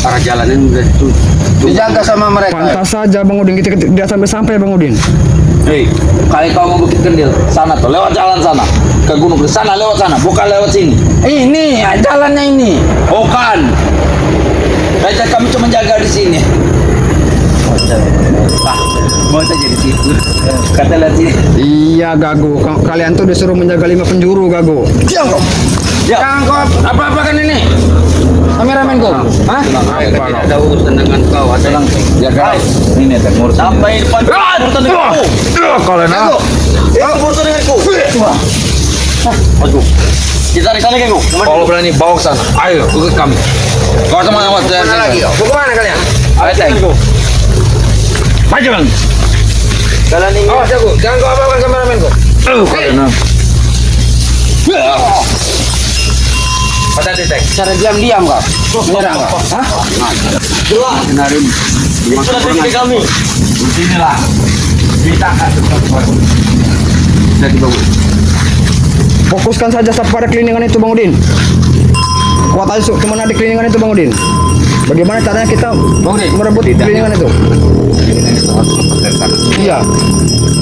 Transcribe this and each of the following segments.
para jalan ini udah dijaga sama mereka. Pantas saja Bang Udin kita tidak sampai Bang Udin. Hei, kali kau mau Bukit Kendil, sana tuh, lewat jalan sana. Ke gunung ke sana, lewat sana, bukan lewat sini. Ini, ya, jalannya ini. Bukan. Raja kami cuma jaga di sini. Mau saja di situ. Kata lihat sini. Iya Gago, kalian tuh disuruh menjaga 5 penjuru Gago. Jangkop. Ya. Jangkop. Apa-apa kan ini? Kameramen kau? Hah? Tidak ada urusan dengan kau. Ada langsung. Jaga. Ini ada ngurus. Sampai depan. Urusan denganku. Kalian aku. Urusan denganku. Aduh. Kita di sana Kengku. Kalau berani bawa ke sana. Ayo, ikut kami. Kau sama-sama. Mana lagi? Mau kemana kalian? Ayo, Tengku. Maju bang. Jalan ini. Oh, jago. Jangan kau apa-apa kameramen kau. Kalian. Pada detek. Cara diam-diam kau. Menyerang kau. Hah? Dua. Benarin. Sudah sedikit kami. Beginilah. Kita akan tetap. Jadi bagus. Fokuskan saja pada keliningan itu Bang Udin. Kuat aja kemana di keliningan itu Bang Udin. Bagaimana caranya kita merebut keliningan itu? Keliningan itu harus mempertahankan. Iya.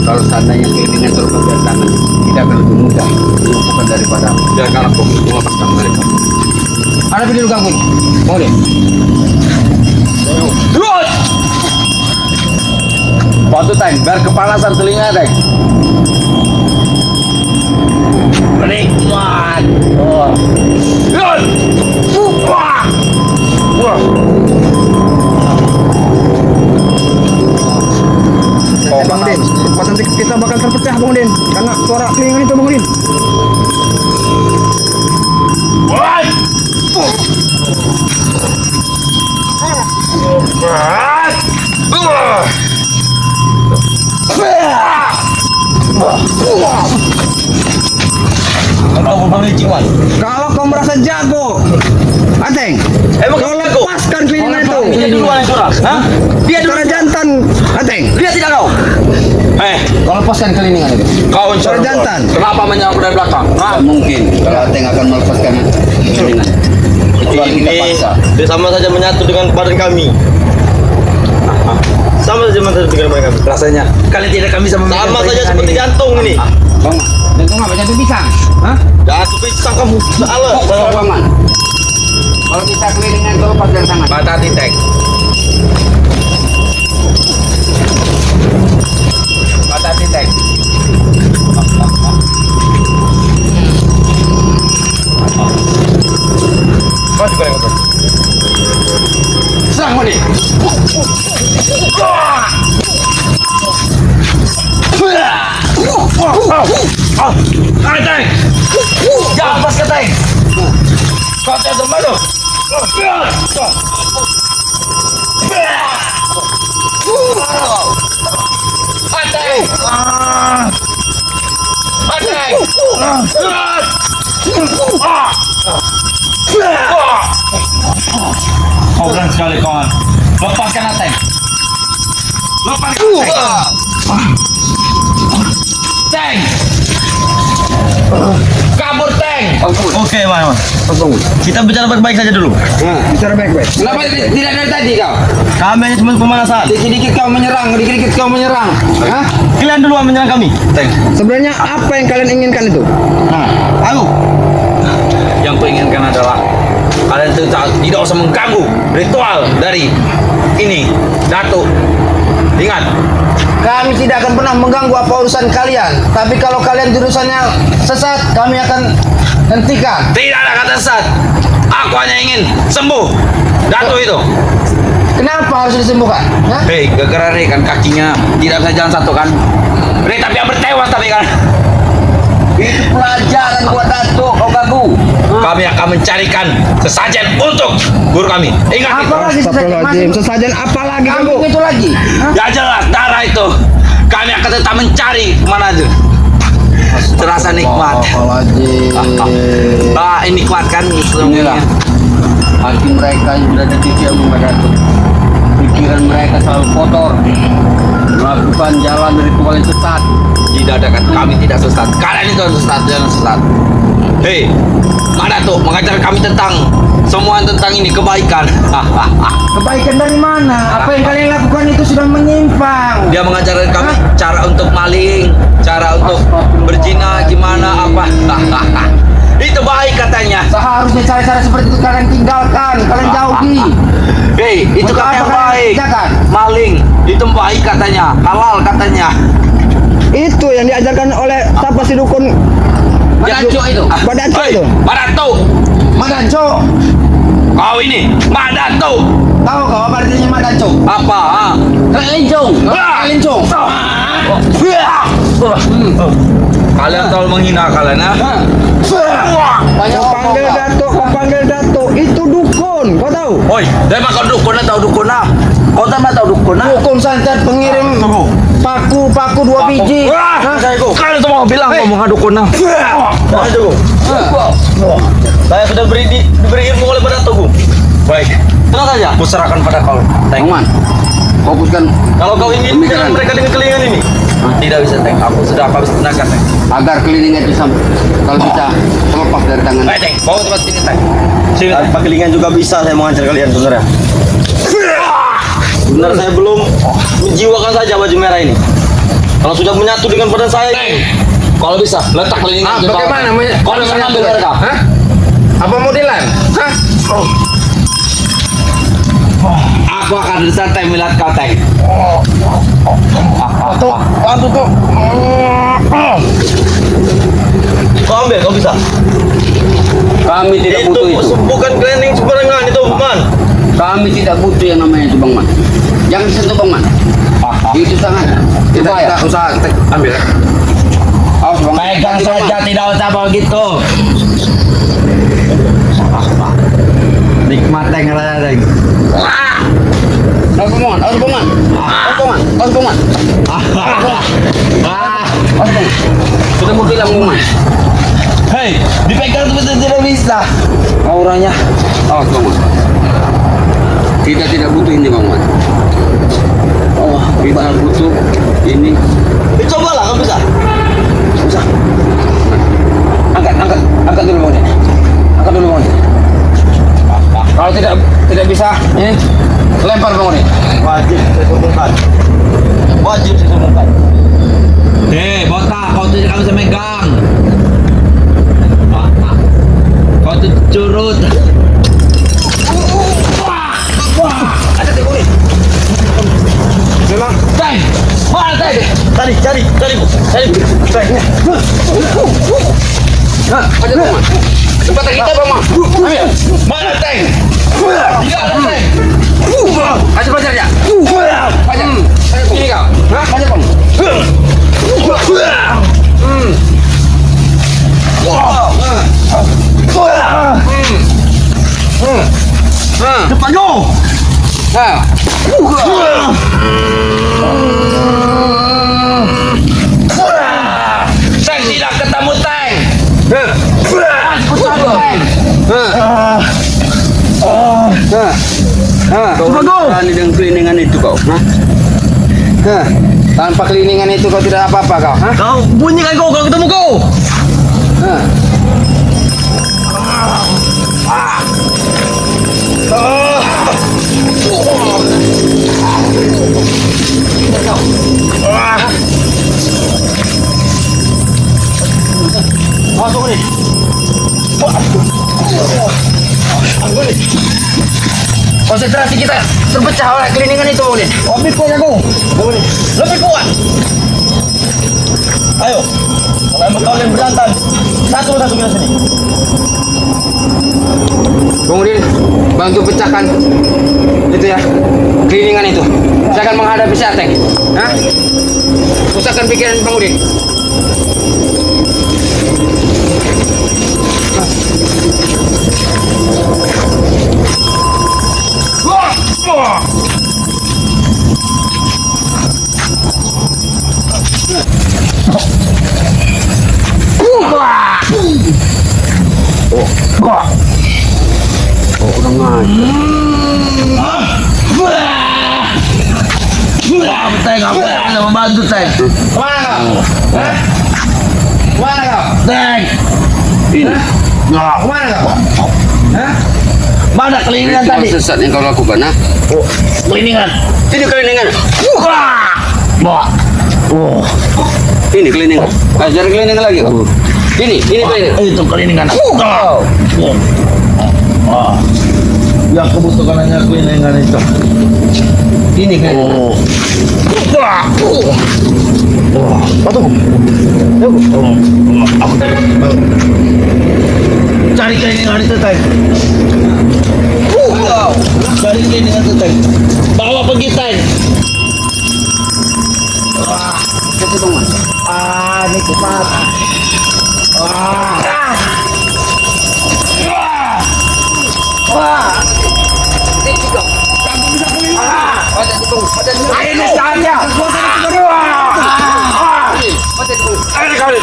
Kalau seandainya keliningan terus mempertahankan, tidak akan lebih mudah bukan daripada jangan aku melepaskan mereka. Ada video ganggu, Bang Udin. Terus. Waktu tank, biar kepanasan telinga tank. Menikmat. Oh. Wah. Wah. Bang Udin, pas nanti kita bakal terpecah Bang Udin karena suara keliningan itu Bang Udin. Wah. Kalau kau merasa jago, Ateng, Emang kau jago? lepaskan keliningan itu. Dia duluan yang curang. Hah? Dia Suara jantan, Ateng. Dia tidak kau. Kau lepaskan keliningan itu. Kau Suara jantan. Kenapa menyerang dari belakang? Hah? Mungkin kalau Ateng akan melepaskan keliningan. Kecuali kita paksa. Dia sama saja menyatu dengan badan kami. Sama saja menyatu dengan badan kami. Rasanya kalian tidak kami sama Sama saja seperti jantung ini. Bang, jantung apa? Jantung pisang? Hah? Jantung pisang kamu. Salah. Bangan. Kalau kita kelilingan kau lepas dari tangan. Bata titek. Bata titek. Kau juga yang serang mana? Tank! Jangan pas ke tank! Kau tidak malu! Kau berani sekali kawan. Lepaskan Ateng. Lepaskan Ateng. Tank. Kabur Tank. Oke, Mas. Kita bicara baik-baik saja dulu. Bicara baik-baik. Kenapa tidak dari tadi kau? Kami hanya cuma pemanasan. Dikit-dikit kau menyerang, dikit-dikit kau menyerang. Hah? Kalian dulu yang menyerang kami. Sebenarnya apa yang kalian inginkan itu? Aku. Yang kuinginkan adalah kalian tidak usah mengganggu ritual dari ini Datuk. Ingat, kami tidak akan pernah mengganggu apa urusan kalian. Tapi kalau kalian jurusannya sesat, kami akan hentikan. Tidak ada kata sesat. Aku hanya ingin sembuh Datuk itu. Kenapa harus disembuhkan? Hei, gara-gara Rey kan kakinya tidak bisa jalan satu kan? Rey tapi hampir tewas tapi kan? Itu pelajaran buat Datuk, kau gagu. Kami akan mencarikan sesajen untuk guru kami. Ingat itu. Astagfirullahaladzim, sesajen apa lagi Kambing Gago? itu lagi. Ya jelas, darah itu. Kami akan tetap mencari kemana aja. Terasa nikmat. Ini nikmat kan Inilah hati mereka yang berada di diam Datuk. Pikiran mereka selalu kotor, melakukan jalan ritual yang sesat. Tidak ada kan, kami tidak sesat. Kalian itu yang sesat, jangan sesat. Hei, Mak Datuk mengajar kami tentang semua tentang ini kebaikan. Kebaikan dari mana? Apa yang kalian lakukan itu sudah menyimpang. Dia mengajarkan kami cara untuk maling, cara untuk berzina gimana apa. Itu baik katanya. Seharusnya cara-cara seperti itu kalian tinggalkan, kalian jauhi. Hei, itu Untuk kan yang apa kalian baik. kerjakan? Maling itu baik katanya, halal katanya. Itu yang diajarkan oleh siapa si dukun Madanco itu. Mak Datuk Hei, itu. Mak Datuk, Madanco. kau ini Mak Datuk. Tahu kau apa artinya Madanco? Apa? Ha? Kelincung. Kalincung. Kalian terlalu menghina kalian, ha? Banyak Kau panggil omong. Datuk, kau panggil Datuk. Itu dukun, kau tahu? Oi, dari mana kau dukun atau dukun ah? Kau tak tahu dukun ah? Dukun santet pengirim paku 2 biji. Wah, kalian semua bilang ngomong dukun ah. Jangan cukup. Saya sudah diberi ilmu oleh Mak Datuk. Baik, tenang saja. Kuserahkan pada kau. Bang Man, fokuskan. Kalau kau ingin menyerang mereka dengan kelingan ini, tidak bisa Teng. Aku sudah habis tenaga Teng. Agar kelilingnya itu kalau bisa terlepas dari tangan. Baik Teng, bawa tempat sini Teng. Sini, tanpa kelingan juga bisa saya mengajar kalian sebenarnya. Benar saya belum menjiwakan saja baju merah ini. Kalau sudah menyatu dengan badan saya ini, Kalau bisa, letak kelingan di bawah. Bagaimana? Kau bisa ambil mereka. Hah? Apa modelan? Hah? Aku akan bersantai melihat kau Teng. Tuh, bantu tuh. kau ambil, kau bisa. Kami tidak butuh itu. Bukan cleaning sembarangan itu, Man. Kami tidak butuh yang namanya itu Bang Man. Jangan sentuh Bang Man. Itu sangat berbahaya. Usaha ambil. Awas Bang. Pegang saja, tidak usah begitu. Nikmat Teng raya Teng. Awas Bang Man. Awas Bang Man. Awas Bang Man. Awas Bang Man. Awas Bang. Sudah mau bilang Bang Man. Hei, dipegang itu tidak bisa. Auranya. Awas Bang Man. Kita tidak butuh ini Bang Man. Oh, kita butuh ini. Cobalah, kau bisa. Bisa. Angkat dulu Bang Man. Angkat dulu Bang Man. Kalau tidak bisa, ini lempar Bang Man. Wajib saya sumbangkan. Wajib saya sumbangkan. Hei, botak, kau tidak bisa megang. Kau tuh curut. Ada tengok ni. Memang Teng, mana Teng? Cari. Nah, aja Bang Man. Tempatan kita Bang Man. Ambil. Mana Teng? Tidak ada Teng. Aja belajar ya. Aja. Ini kau. Hah? Aja Bang. Cepat go. Nah. Teng tidak ketemu Teng. Kau berani dengan keliningan itu kau. Hah? Tanpa keliningan itu kau tidak apa-apa kau. Hah? Kau bunyikan kau kalau ketemu kau. Hah? Masuk ni. konsentrasi kita terpecah oleh keliningan itu, Bang Udin. Lebih kuat aku. Lebih kuat. Ayo. Kalau emang kalian berantem, satu kita sini. Bang Udin, bantu pecahkan itu ya, keliningan itu. Saya akan menghadapi si Ateng. Hah? Pusatkan pikiran Bang Udin. Teng, aku bisa membantu Teng. Kemana kau? Hah? Kemana kau? Teng. Nah, kemana kau? Hah? Mana kelilingan Ritual tadi? sesat yang kau lakukan, ha? Oh, kelilingan. Ini keliningan. Wah! Wah! Oh, Ini keliningan. Ajar keliningan lagi kau. Ini keliningan. itu kelilingan. Wah! Wah! Yang kebutuhan hanya kelilingan itu. Ini keliningan. Oh. Wah! Wah! Batu. Aku cari kelilingan itu, Teng. Cari kelilingan itu, Teng. Bawa pergi, Teng. Kasih dong, Mas. Ini cepat. Ini saja. Ini kali.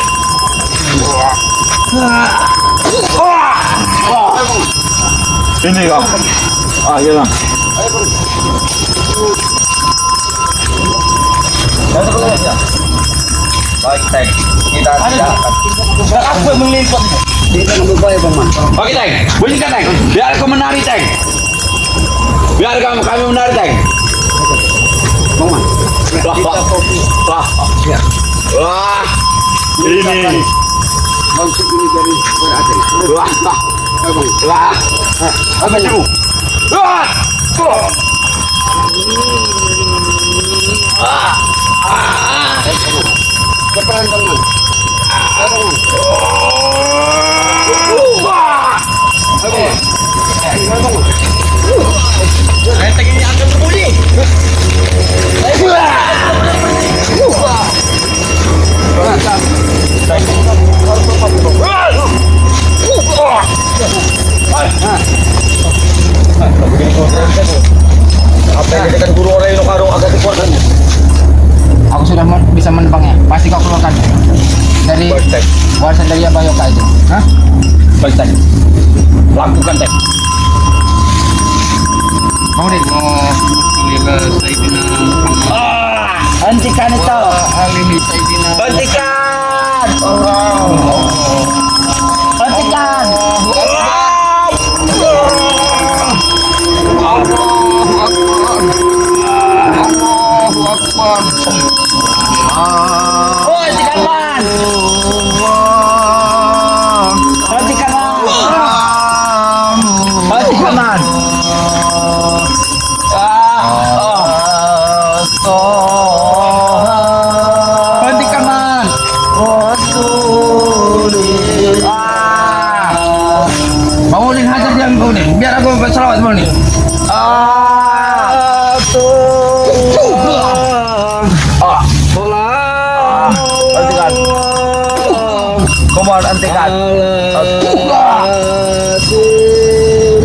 Ini kau. Hilang. Baik, Teng. Kita tidak apa yang melipat? Kita ngambil bayar, Bang Man. Oke, Teng. Bunyikan, Teng. Biar kau menari, Teng. Biar kami menari, Teng. Bang Man. Wah, wah. Wah. Wah. Ini. Konsep ini dari berada. Wah. Wah. Ayo, Bang. Wah. Apa itu? Wah. Cepetan, Bang Man. Ayo, Bang Man. Wah. Ayo, Bang Man. Ayo, Bang Man. Teng ini akan berbunyi. Apa yang jadikan guru orang yang karung agak dikuatkan? Aku sudah bisa menebangnya. Pasti kau keluarkan dari warisan dari Abayoka itu. Hah? Baik, Teng. Lakukan, Teng. Bang Udin. Hentikan itu. Alihi Sayyidina. Hentikan. Hentikan. Allahu Akbar. Allahu Akbar. Oh, hentikan, Man. Hentikan, Man. Hentikan, Man. Hentikan, Man. Bang Udin hajar dia, Bang Udin. Biar aku bersalawat, Bang Udin. Hentikan. Come on, hentikan.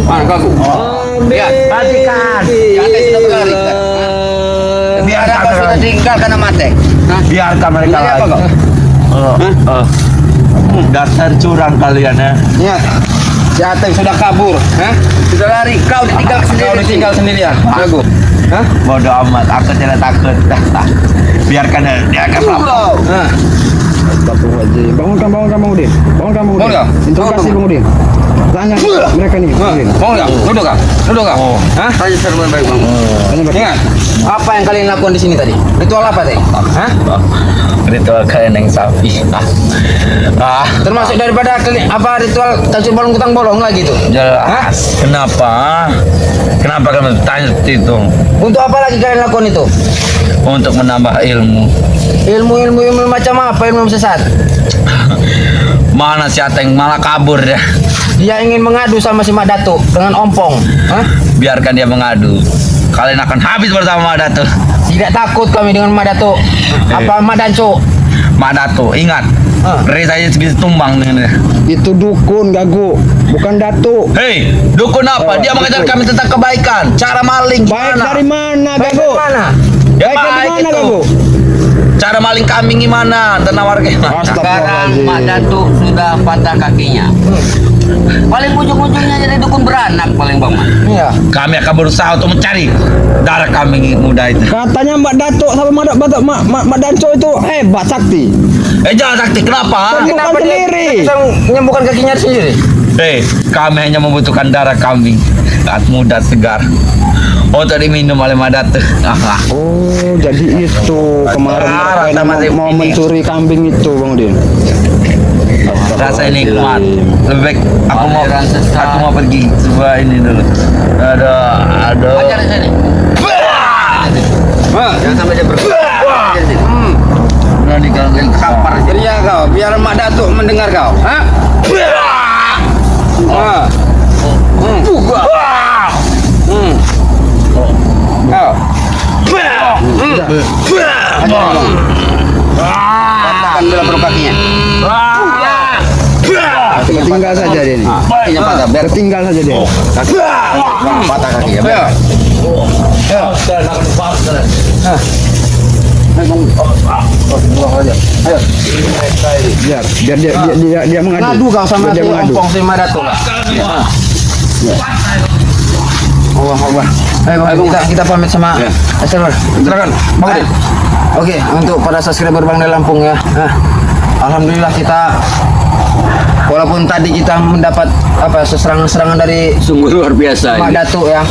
Mana kaku? Lihat, hentikan. Jangan sudah berlari. Biar apa sudah ditinggalkan sama Teng? Hah? Biarkan mereka Lari apa lagi. kau? Dasar curang kalian ya. Lihat. Si Ateng sudah kabur. Hah? Sudah lari. Kau ditinggal Kau sendiri. ditinggal sendirian. Aku. Hah? Bodoh amat, aku tidak takut. Biarkan dia akan melampau. Hah? Astagfirullahaladzim. Bangunkan Bang Udin. Bangunkan Bang Udin. Bangun, kau. Interogasi Bang Udin. Tanya mereka nih, Bang Udin. Mau nggak? Duduk kak. Duduk kak. Hah? Tanya serba baik bang. Tanya mereka. Ingat. Apa yang kalian lakukan di sini tadi? Ritual apa tadi? Hah? Ritual kalian yang sapi. Termasuk daripada ritual tancap bolong kutang bolong lagi itu. Jelas. Kenapa? Kenapa kamu tanya seperti itu? Untuk apa lagi kalian lakukan itu? Untuk menambah ilmu. Ilmu macam apa? Ilmu sesat. Mana si Ateng malah kabur ya. Dia ingin mengadu sama si Mak Datuk dengan ompong. Hah? Biarkan dia mengadu. Kalian akan habis bersama Mak Datuk. Tidak takut kami dengan Mak Datuk. Apa Mak Danco? Mak Datuk, ingat. Rey saya bisa tumbang dengan dia. Itu dukun gagu, bukan Datuk. Hei, dukun apa? Dia mengajar kami tentang kebaikan. Cara maling Baik gimana? dari mana Baik gagu? dari mana? Baik Ya, dari baik mana itu. gagu? Cara maling kambing gimana? Tanah warga gimana? Sekarang Mak Datuk sudah patah kakinya. Paling ujung-ujungnya jadi dukun beranak paling bang. Iya. Kami akan berusaha untuk mencari darah kambing muda itu. Katanya Mbak Datuk sama Mak Danco itu hebat sakti. Jangan sakti, kenapa? Sembuhkan sendiri. Bisa menyembuhkan kakinya sendiri. Kami hanya membutuhkan darah kambing saat muda segar. Oh, tadi minum oleh Madatu. Oh, jadi itu kemarin Darah sama mau ini. mencuri kambing itu Bang Udin. Rasa nikmat. Lebih baik aku mau pergi. Coba ini dulu. Aduh. Jangan sampai dia Udah digangguin kapar. Ceria kau, biar Mak Datuk mendengar kau. Hah? Kau. Patahkan dulu perut kakinya. Ketinggal saja dia ini. Kakinya patah, biar Ketinggal saja dia. patah kakinya. Biar. Ayo. Biar dia mengadu. Ngadu kau sama Biar si dia mengadu. ompong si Mak Datuk lah. Allah. Ayo, kita pamit sama Asrul. Silakan. Bang Udin. Oke, untuk para subscriber Bang Del Lampung ya. Alhamdulillah kita walaupun tadi kita mendapat serangan-serangan dari Sungguh luar biasa Mak ini. Datuk ya.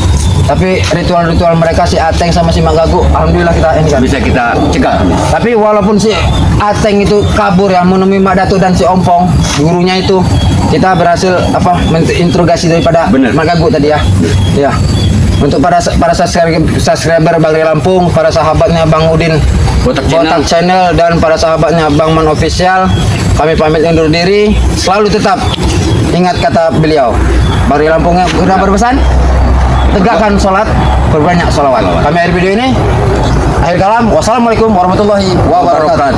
Tapi ritual-ritual mereka si Ateng sama si Mak Gagu, alhamdulillah kita ini kan. Bisa kita cegah. Tapi walaupun si Ateng itu kabur ya menemui Mak Datuk dan si Ompong, gurunya itu, kita berhasil menginterogasi daripada Bener. Mak Gagu tadi ya. Ya. Untuk para subscriber Bang Del Lampung, para sahabatnya Bang Udin Botak Channel dan para sahabatnya Bang Man Official, kami pamit undur diri. Selalu tetap ingat kata beliau. Bang Del Lampung sudah berpesan, tegakkan sholat, berbanyak sholawat. Kami akhir video ini. Akhir kalam, wassalamualaikum warahmatullahi wabarakatuh.